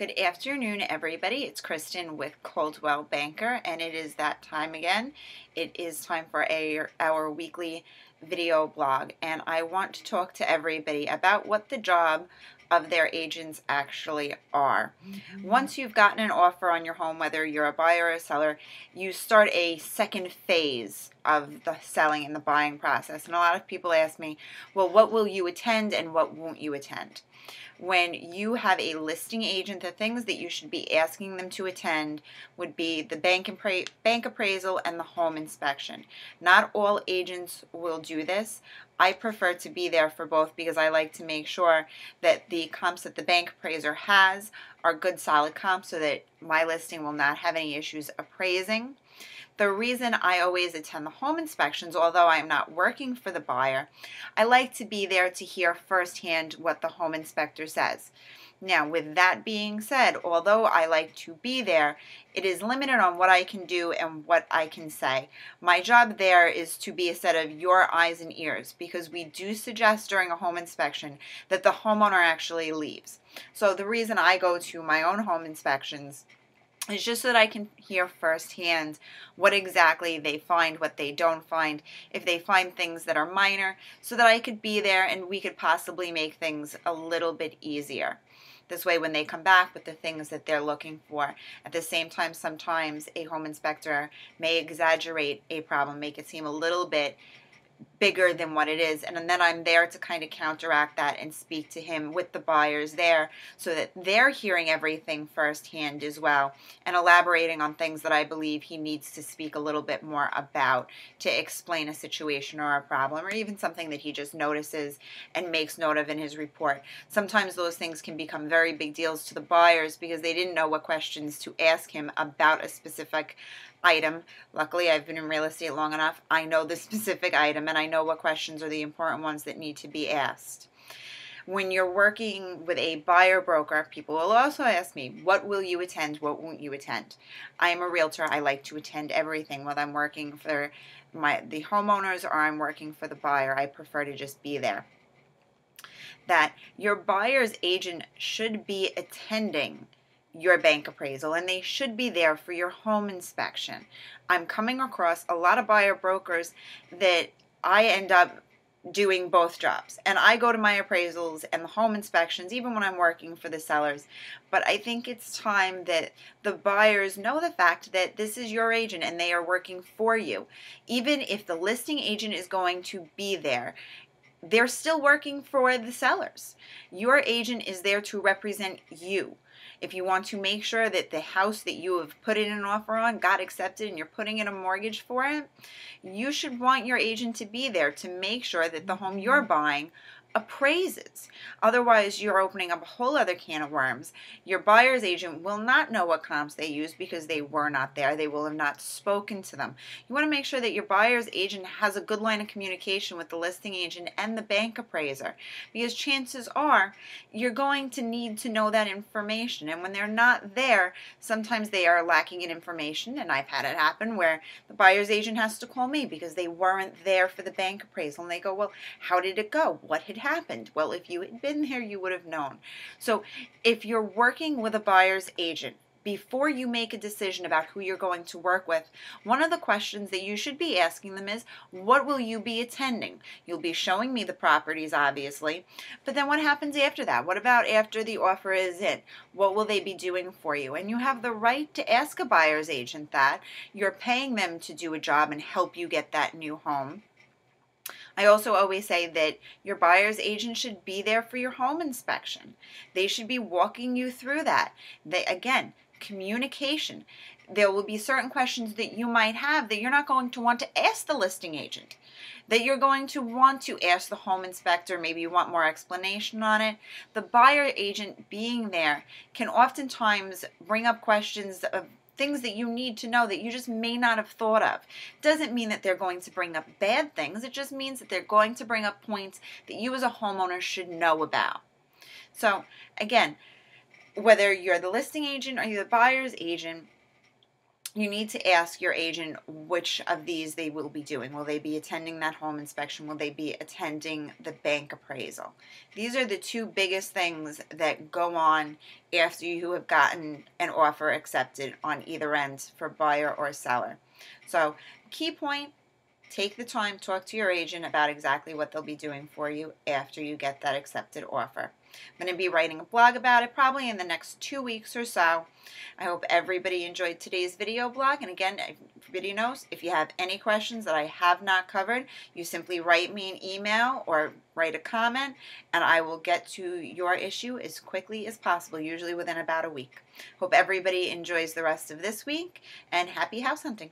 Good afternoon, everybody. It's Kristen with Coldwell Banker, and it is that time again. It is time for our weekly video blog, and I want to talk to everybody about what the job of their agents actually are. Once you've gotten an offer on your home, whether you're a buyer or a seller, you start a second phase of the selling and the buying process. And a lot of people ask me, well, what will you attend and what won't you attend? When you have a listing agent, the things that you should be asking them to attend would be the bank appraisal and the home inspection. Not all agents will do this. I prefer to be there for both because I like to make sure that the comps that the bank appraiser has are good, solid comps so that my listing will not have any issues appraising. The reason I always attend the home inspections, although I'm not working for the buyer, I like to be there to hear firsthand what the home inspector says. Now, with that being said, although I like to be there, it is limited on what I can do and what I can say. My job there is to be a set of your eyes and ears because we do suggest during a home inspection that the homeowner actually leaves. So the reason I go to my own home inspections it's just so that I can hear firsthand what exactly they find, what they don't find, if they find things that are minor, so that I could be there and we could possibly make things a little bit easier. This way, when they come back with the things that they're looking for, at the same time, sometimes a home inspector may exaggerate a problem, make it seem a little bit bigger than what it is, and then I'm there to kind of counteract that and speak to him with the buyers there so that they're hearing everything firsthand as well and elaborating on things that I believe he needs to speak a little bit more about to explain a situation or a problem or even something that he just notices and makes note of in his report. Sometimes those things can become very big deals to the buyers because they didn't know what questions to ask him about a specific item. Luckily, I've been in real estate long enough. I know the specific item and I know what questions are the important ones that need to be asked. When you're working with a buyer broker, people will also ask me, what will you attend, what won't you attend? I am a realtor. I like to attend everything, whether I'm working for the homeowners or I'm working for the buyer. I prefer to just be there. That your buyer's agent should be attending your bank appraisal and they should be there for your home inspection. I'm coming across a lot of buyer brokers that I end up doing both jobs, and I go to my appraisals and the home inspections even when I'm working for the sellers. But I think it's time that the buyers know the fact that this is your agent and they are working for you. Even if the listing agent is going to be there, they're still working for the sellers. Your agent is there to represent you. If you want to make sure that the house that you have put in an offer on got accepted and you're putting in a mortgage for it, you should want your agent to be there to make sure that the home you're buying appraises. Otherwise, you're opening up a whole other can of worms. Your buyer's agent will not know what comps they use because they were not there. They will have not spoken to them. You want to make sure that your buyer's agent has a good line of communication with the listing agent and the bank appraiser, because chances are you're going to need to know that information. And when they're not there, sometimes they are lacking in information, and I've had it happen where the buyer's agent has to call me because they weren't there for the bank appraisal, and they go, well, how did it go? What had happened? Well, if you had been there, you would have known. So if you're working with a buyer's agent, before you make a decision about who you're going to work with, one of the questions that you should be asking them is, what will you be attending? You'll be showing me the properties, obviously, but then what happens after that? What about after the offer is in? What will they be doing for you? And you have the right to ask a buyer's agent that. You're paying them to do a job and help you get that new home. I also always say that your buyer's agent should be there for your home inspection. They should be walking you through that. Again, communication. There will be certain questions that you might have that you're not going to want to ask the listing agent, that you're going to want to ask the home inspector. Maybe you want more explanation on it. The buyer agent being there can oftentimes bring up questions of things that you need to know that you just may not have thought of. Doesn't mean that they're going to bring up bad things. It just means that they're going to bring up points that you as a homeowner should know about. So again, whether you're the listing agent or you're the buyer's agent, you need to ask your agent which of these they will be doing. Will they be attending that home inspection? Will they be attending the bank appraisal? These are the two biggest things that go on after you have gotten an offer accepted on either end for buyer or seller. So, key point, take the time, talk to your agent about exactly what they'll be doing for you after you get that accepted offer. I'm going to be writing a blog about it probably in the next 2 weeks or so. I hope everybody enjoyed today's video blog. And again, everybody knows if you have any questions that I have not covered, you simply write me an email or write a comment, and I will get to your issue as quickly as possible, usually within about a week. Hope everybody enjoys the rest of this week, and happy house hunting.